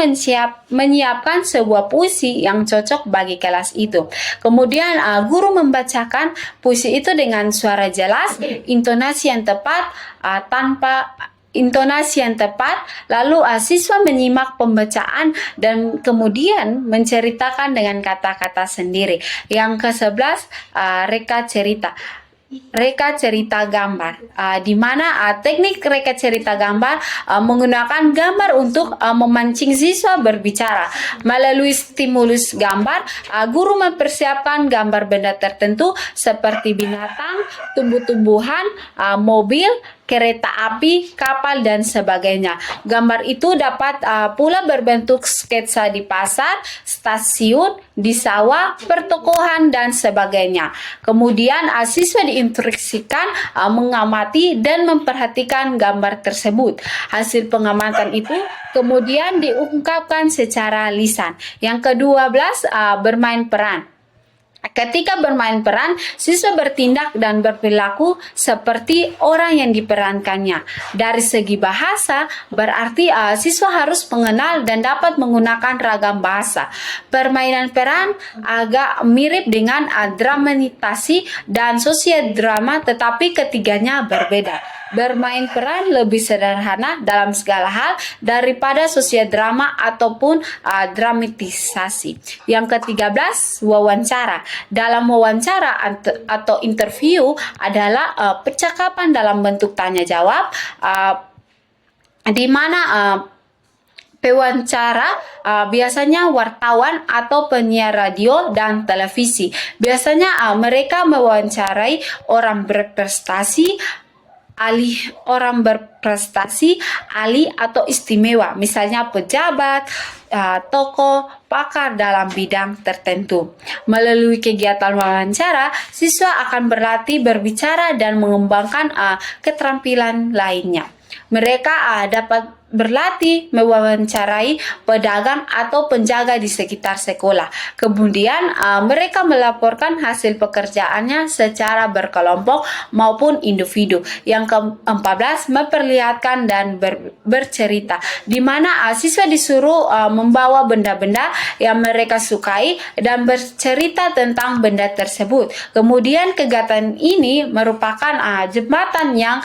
menyiapkan sebuah puisi yang cocok bagi kelas itu. Kemudian guru membacakan puisi itu dengan suara jelas, intonasi yang tepat, lalu siswa menyimak pembacaan dan kemudian menceritakan dengan kata-kata sendiri. Yang ke-11, reka cerita. Reka cerita gambar, di mana teknik reka cerita gambar menggunakan gambar untuk memancing siswa berbicara. Melalui stimulus gambar, guru mempersiapkan gambar benda tertentu seperti binatang, tumbuh-tumbuhan, mobil, kereta api, kapal, dan sebagainya. Gambar itu dapat pula berbentuk sketsa di pasar, stasiun, di sawah, pertokohan, dan sebagainya. Kemudian siswa diinstruksikan mengamati dan memperhatikan gambar tersebut. Hasil pengamatan itu kemudian diungkapkan secara lisan. Yang ke-12, bermain peran. Ketika bermain peran, siswa bertindak dan berperilaku seperti orang yang diperankannya. Dari segi bahasa, berarti siswa harus mengenal dan dapat menggunakan ragam bahasa. Permainan peran agak mirip dengan dramatisi dan sosiodrama, tetapi ketiganya berbeda. Bermain peran lebih sederhana dalam segala hal daripada sosiodrama ataupun dramatisasi. Yang ke-13, wawancara. Dalam wawancara atau interview adalah percakapan dalam bentuk tanya jawab, di mana pewawancara biasanya wartawan atau penyiar radio dan televisi. Biasanya mereka mewawancarai orang berprestasi, ahli atau istimewa, misalnya pejabat, tokoh, pakar dalam bidang tertentu. Melalui kegiatan wawancara, siswa akan berlatih berbicara dan mengembangkan keterampilan lainnya. Mereka dapat berlatih mewawancarai pedagang atau penjaga di sekitar sekolah. Kemudian mereka melaporkan hasil pekerjaannya secara berkelompok maupun individu. Yang ke-14, memperlihatkan dan bercerita, di mana siswa disuruh membawa benda-benda yang mereka sukai dan bercerita tentang benda tersebut. Kemudian kegiatan ini merupakan jembatan yang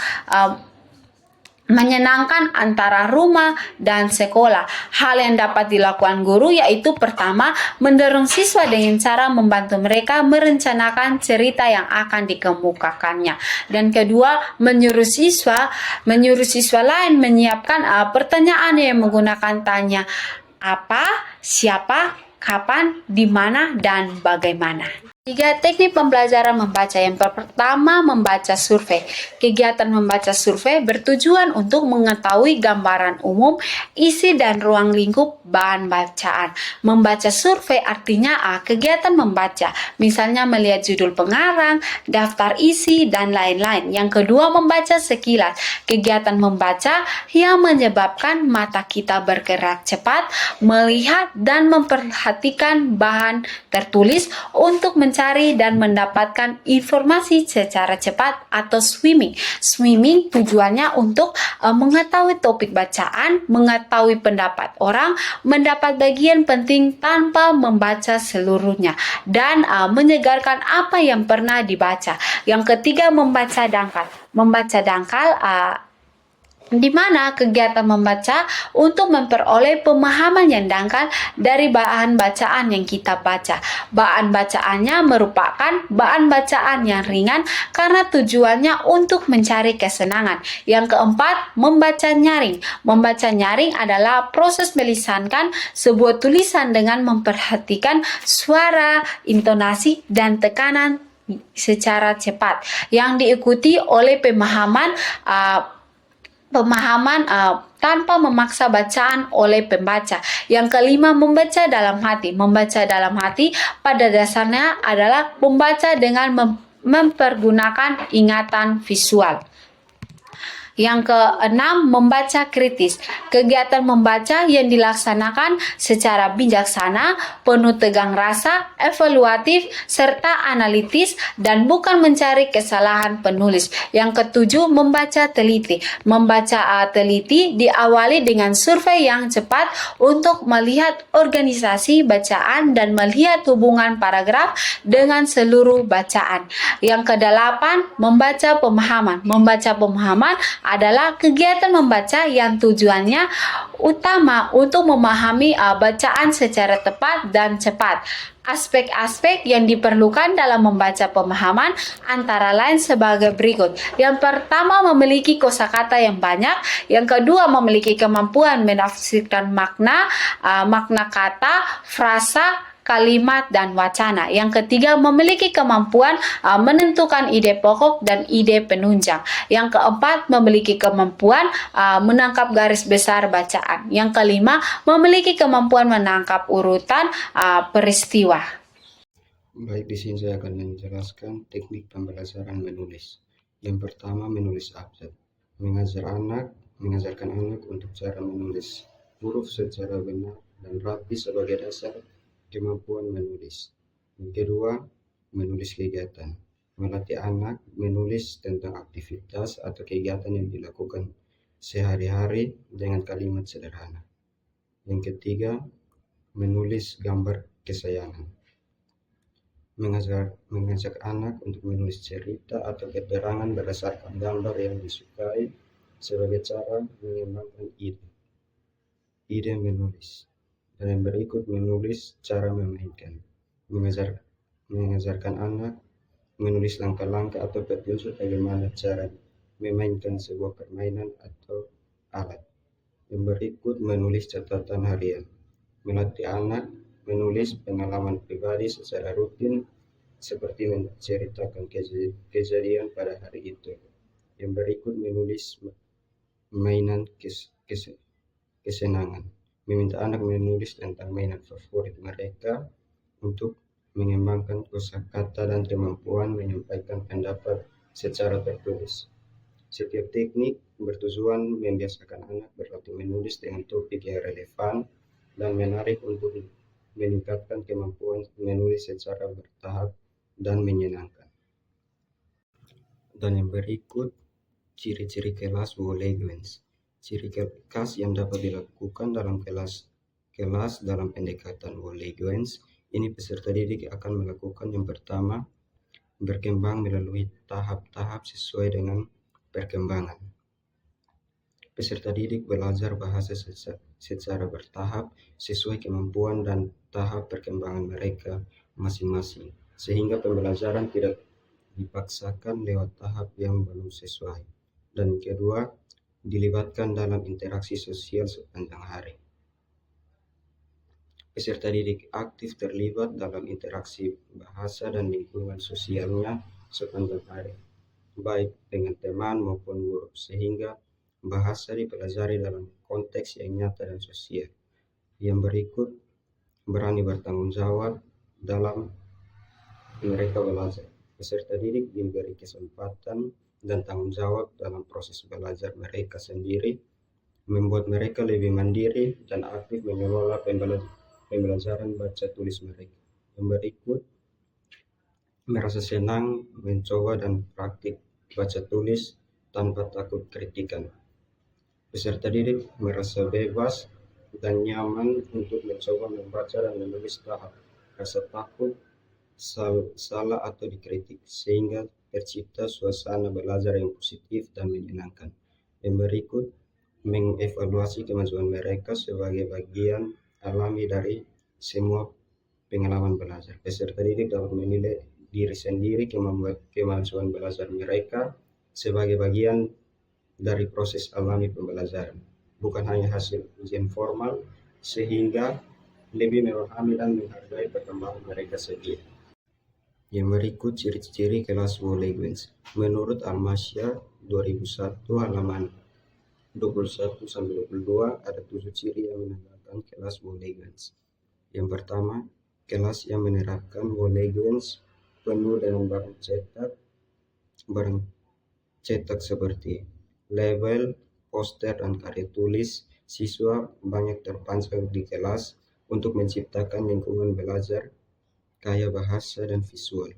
menyenangkan antara rumah dan sekolah. Hal yang dapat dilakukan guru yaitu pertama, mendorong siswa dengan cara membantu mereka merencanakan cerita yang akan dikemukakannya. Dan kedua, menyuruh siswa lain menyiapkan pertanyaan yang menggunakan tanya apa, siapa, kapan, di mana, dan bagaimana. 3. Teknik pembelajaran membaca. Yang pertama, membaca survei. Kegiatan membaca survei bertujuan untuk mengetahui gambaran umum, isi dan ruang lingkup bahan bacaan. Membaca survei artinya kegiatan membaca, misalnya melihat judul pengarang, daftar isi, dan lain-lain. Yang kedua, membaca sekilas. Kegiatan membaca yang menyebabkan mata kita bergerak cepat, melihat dan memperhatikan bahan tertulis untuk mencari dan mendapatkan informasi secara cepat, atau swimming. Swimming tujuannya untuk mengetahui topik bacaan, mengetahui pendapat orang, mendapat bagian penting tanpa membaca seluruhnya, dan menyegarkan apa yang pernah dibaca. Yang ketiga, membaca dangkal. Membaca dangkal di mana kegiatan membaca untuk memperoleh pemahaman yang dangkal dari bahan bacaan yang kita baca. Bahan bacaannya merupakan bahan bacaan yang ringan karena tujuannya untuk mencari kesenangan. Yang keempat, membaca nyaring. Membaca nyaring adalah proses melisankan sebuah tulisan dengan memperhatikan suara, intonasi, dan tekanan secara cepat yang diikuti oleh pemahaman tanpa memaksa bacaan oleh pembaca. Yang kelima, membaca dalam hati. Membaca dalam hati pada dasarnya adalah membaca dengan mempergunakan ingatan visual. Yang keenam, membaca kritis. Kegiatan membaca yang dilaksanakan secara bijaksana, penuh tegang rasa, evaluatif, serta analitis, dan bukan mencari kesalahan penulis. Yang ketujuh, membaca teliti. Membaca teliti diawali dengan survei yang cepat untuk melihat organisasi bacaan dan melihat hubungan paragraf dengan seluruh bacaan. Yang kedelapan, membaca pemahaman. Membaca pemahaman adalah kegiatan membaca yang tujuannya utama untuk memahami bacaan secara tepat dan cepat. Aspek-aspek yang diperlukan dalam membaca pemahaman antara lain sebagai berikut. Yang pertama, memiliki kosakata yang banyak. Yang kedua, memiliki kemampuan menafsirkan makna, makna kata, frasa, kalimat, dan wacana. Yang ketiga, memiliki kemampuan menentukan ide pokok dan ide penunjang. Yang keempat, memiliki kemampuan menangkap garis besar bacaan. Yang kelima, memiliki kemampuan menangkap urutan peristiwa. Baik, di sini saya akan menjelaskan teknik pembelajaran menulis. Yang pertama, menulis abjad. Mengajarkan anak untuk cara menulis huruf secara benar dan rapi sebagai dasar kemampuan menulis. Yang kedua, menulis kegiatan. Melatih anak menulis tentang aktivitas atau kegiatan yang dilakukan sehari-hari dengan kalimat sederhana. Yang ketiga, menulis gambar kesayangan. Mengajak anak untuk menulis cerita atau keterangan berdasarkan gambar yang disukai sebagai cara mengembangkan ide menulis. Dan yang berikut, menulis cara memainkan. Mengajarkan anak menulis langkah-langkah atau petunjuk bagaimana cara memainkan sebuah permainan atau alat. Yang berikut, menulis catatan harian. Melatih anak menulis pengalaman pribadi secara rutin seperti menceritakan kejadian pada hari itu. Yang berikut, menulis mainan kesenangan. Meminta anak menulis tentang mainan favorit mereka untuk mengembangkan kosakata dan kemampuan menyampaikan pendapat secara tertulis. Setiap teknik bertujuan membiasakan anak berlatih menulis dengan topik yang relevan dan menarik untuk meningkatkan kemampuan menulis secara bertahap dan menyenangkan. Dan yang berikut, ciri-ciri kelas Wohlleben. Ciri khas yang dapat dilakukan dalam kelas dalam pendekatan Wohlleben. Ini peserta didik akan melakukan yang pertama, berkembang melalui tahap-tahap sesuai dengan perkembangan. Peserta didik belajar bahasa secara bertahap sesuai kemampuan dan tahap perkembangan mereka masing-masing, sehingga pembelajaran tidak dipaksakan lewat tahap yang belum sesuai. Dan kedua, dilibatkan dalam interaksi sosial sepanjang hari. Peserta didik aktif terlibat dalam interaksi bahasa dan lingkungan sosialnya sepanjang hari, baik dengan teman maupun guru, sehingga bahasa dipelajari dalam konteks yang nyata dan sosial. Yang berikut, berani bertanggung jawab dalam mereka belajar. Peserta didik diberi kesempatan dan tanggung jawab dalam proses belajar mereka sendiri, membuat mereka lebih mandiri dan aktif mengelola pembelajaran baca tulis mereka. Yang berikut, merasa senang mencoba dan praktik baca tulis tanpa takut kritikan. Peserta didik merasa bebas dan nyaman untuk mencoba membaca dan menulis tahap rasa takut salah atau dikritik, sehingga tercipta suasana belajar yang positif dan menyenangkan. Yang berikut, mengevaluasi kemajuan mereka sebagai bagian alami dari semua pengalaman belajar. Peserta didik dapat menilai diri sendiri kemajuan belajar mereka sebagai bagian dari proses alami pembelajaran, bukan hanya hasil ujian formal, sehingga lebih memahami dan menghargai perkembangan mereka sendiri. Yang berikut, ciri-ciri kelas Wohlleben. Menurut Al-Masya 2001 halaman 21-22 ada 7 ciri yang menandakan kelas Wohlleben. Yang pertama, kelas yang menerapkan Wohlleben penuh dengan barang cetak seperti label, poster, dan karya tulis, siswa banyak terpancar di kelas untuk menciptakan lingkungan belajar kaya bahasa dan visual.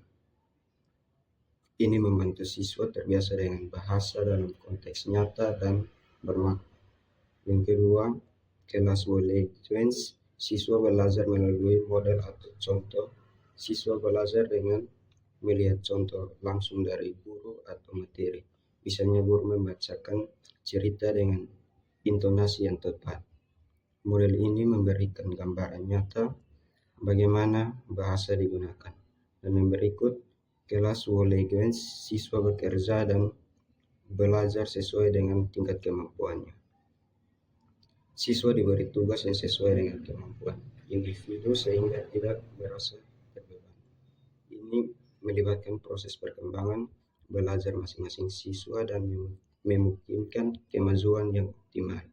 Ini membantu siswa terbiasa dengan bahasa dalam konteks nyata dan bermakna. Yang kedua, kelas Walley-Jones, siswa belajar melalui model atau contoh. Siswa belajar dengan melihat contoh langsung dari guru atau materi. Misalnya guru membacakan cerita dengan intonasi yang tepat. Model ini memberikan gambaran nyata bagaimana bahasa digunakan. Dan yang berikut, kelas Walley-Jones, siswa bekerja dan belajar sesuai dengan tingkat kemampuannya. Siswa diberi tugas yang sesuai dengan kemampuan individu sehingga tidak merasa terbebani. Ini melibatkan proses perkembangan belajar masing-masing siswa dan memungkinkan kemajuan yang optimal.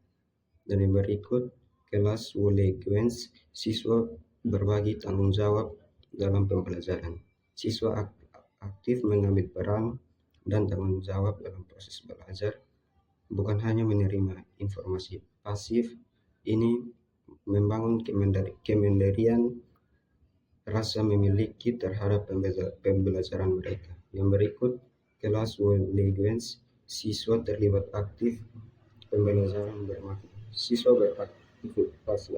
Dan yang berikut, kelas Walley-Jones, siswa berbagi tanggung jawab dalam pembelajaran. Siswa aktif mengambil peran dan tanggung jawab dalam proses belajar, bukan hanya menerima informasi pasif. Ini membangun kemandirian rasa memiliki terhadap pembelajaran mereka. Yang berikut, kelas Walley-Jones, siswa terlibat aktif pembelajaran bermakna. Siswa beraktivitas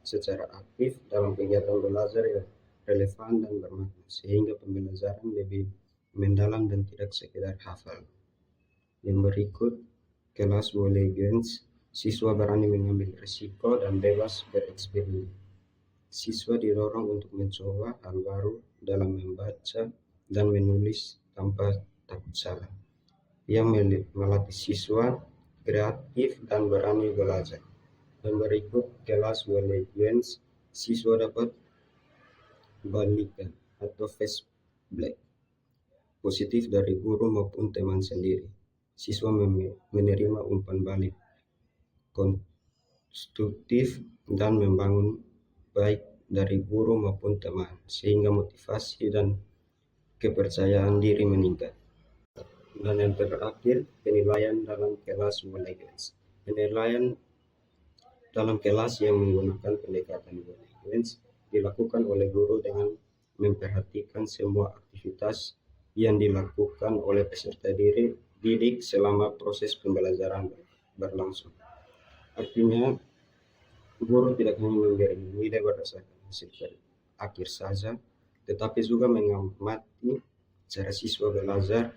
secara aktif dalam kegiatan belajar yang relevan dan bermakna, sehingga pembelajaran lebih mendalam dan tidak sekedar hafal. Yang berikut, kelas Walley-Jones, siswa berani mengambil risiko dan bebas bereksperimen. Siswa didorong untuk mencoba hal baru dalam membaca dan menulis tanpa takut salah. Yang melatih siswa kreatif dan berani belajar. Dan berikut, kelas Walley-Jones, siswa dapat balikan atau feedback positif dari guru maupun teman sendiri. Siswa menerima umpan balik konstruktif dan membangun baik dari guru maupun teman, sehingga motivasi dan kepercayaan diri meningkat. Dan yang terakhir, penilaian dalam kelas Walley-Jones. Penilaian dalam kelas yang menggunakan pendekatan Walley-Jones dilakukan oleh guru dengan memperhatikan semua aktivitas yang dilakukan oleh peserta didik selama proses pembelajaran berlangsung. Artinya, guru tidak hanya memberi nilai berdasarkan hasil akhir saja, tetapi juga mengamati cara siswa belajar,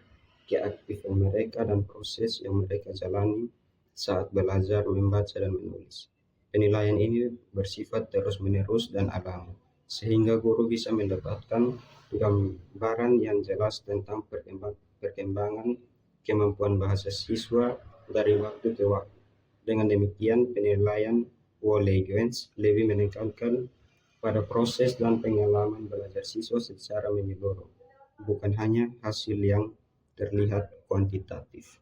keaktifan mereka, dan proses yang mereka jalani saat belajar membaca dan menulis. Penilaian ini bersifat terus-menerus dan alami, sehingga guru bisa mendapatkan gambaran yang jelas tentang perkembangan kemampuan bahasa siswa dari waktu ke waktu. Dengan demikian, penilaian Walley-Jones lebih menekankan pada proses dan pengalaman belajar siswa secara menyeluruh, bukan hanya hasil yang terlihat kuantitatif.